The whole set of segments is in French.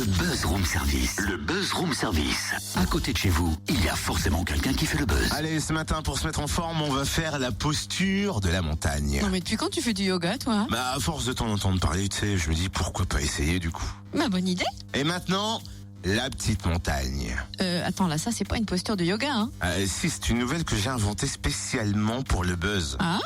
Le Buzz Room Service. Le Buzz Room Service. À côté de chez vous, il y a forcément quelqu'un qui fait le buzz. Allez, ce matin, pour se mettre en forme, on va faire la posture de la montagne. Non mais depuis quand tu fais du yoga toi? Bah, à force de t'en entendre parler, tu sais, je me dis pourquoi pas essayer du coup. Bah bonne idée. Et maintenant, la petite montagne. Attends là, ça c'est pas une posture de yoga hein? Si, c'est une nouvelle que j'ai inventée spécialement pour le buzz. Ah?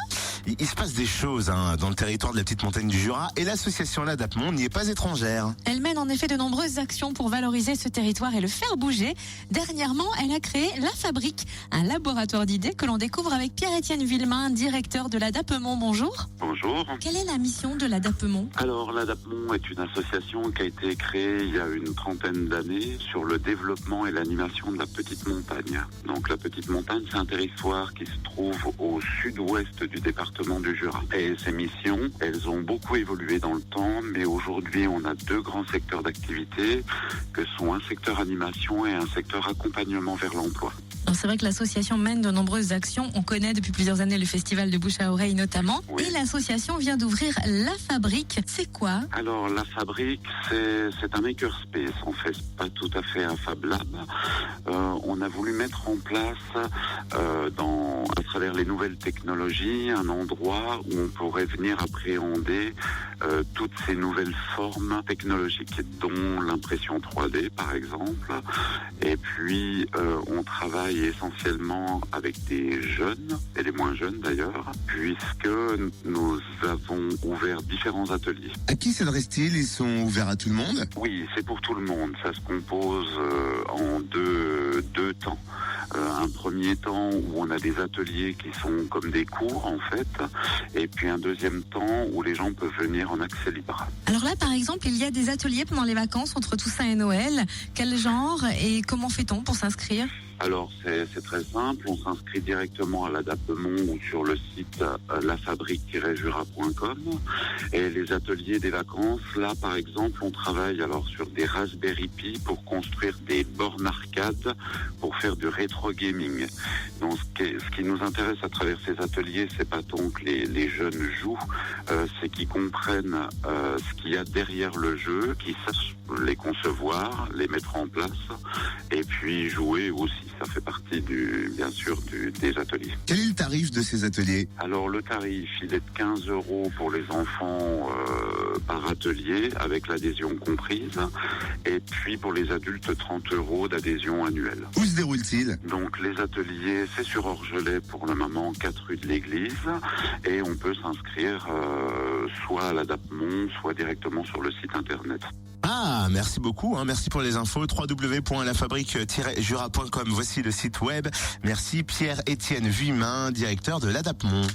Il se passe des choses dans le territoire de la petite montagne du Jura et l'association L'Adaptement n'y est pas étrangère. Elle mène en effet de nombreuses actions pour valoriser ce territoire et le faire bouger. Dernièrement, elle a créé La Fabrique, un laboratoire d'idées que l'on découvre avec Pierre-Étienne Villemain, directeur de l'Adaptement. Bonjour. Bonjour. Quelle est la mission de l'Adaptement? Alors, l'Adaptement est une association qui a été créée il y a une trentaine d'années sur le développement et l'animation de la petite montagne. Donc, la petite montagne, c'est un territoire qui se trouve au sud-ouest du département du Jura. Et ces missions, elles ont beaucoup évolué dans le temps, mais aujourd'hui, on a deux grands secteurs d'activité, que sont un secteur animation et un secteur accompagnement vers l'emploi. Alors, c'est vrai que l'association mène de nombreuses actions. On connaît depuis plusieurs années le festival de bouche à oreille notamment. Oui. Et l'association vient d'ouvrir La Fabrique. C'est quoi? Alors, La Fabrique, c'est un makerspace. En fait, c'est pas tout à fait un Fab Lab. On a voulu mettre en place, à travers les nouvelles technologies, un endroit où on pourrait venir appréhender toutes ces nouvelles formes technologiques, dont l'impression 3D, par exemple. Et puis, on travaille essentiellement avec des jeunes, et des moins jeunes d'ailleurs, puisque nous avons ouvert différents ateliers. À qui s'adressent-ils? Ils sont ouverts à tout le monde? Oui, c'est pour tout le monde. Ça se compose en deux temps. Un premier temps où on a des ateliers qui sont comme des cours en fait, et puis un deuxième temps où les gens peuvent venir en accès libre. Alors là, par exemple, il y a des ateliers pendant les vacances entre Toussaint et Noël. Quel genre et comment fait-on pour s'inscrire? Alors c'est très simple, on s'inscrit directement à l'Adaptement ou sur le site lafabrique-jura.com. Et les ateliers des vacances, là par exemple, on travaille alors sur des Raspberry Pi pour construire des bornes arcades pour faire du rétro gaming. Donc ce qui nous intéresse à travers ces ateliers, c'est pas tant que les jeunes jouent, c'est qu'ils comprennent ce qu'il y a derrière le jeu, qu'ils sachent les concevoir, les mettre en place et puis jouer aussi. Ça fait partie bien sûr des ateliers. Quel est le tarif de ces ateliers? Alors le tarif, il est de 15 € pour les enfants par atelier, avec l'adhésion comprise. Et puis pour les adultes, 30 € d'adhésion annuelle. Où se déroule-t-il? Donc les ateliers, c'est sur Orgelet pour le moment, 4 rue de l'Église. Et on peut s'inscrire soit à l'Adaptement, soit directement sur le site internet. Ah, merci beaucoup, merci pour les infos. www.lafabrique-jura.com, voici le site web. Merci Pierre-Étienne Villemain, directeur de l'Adaptement.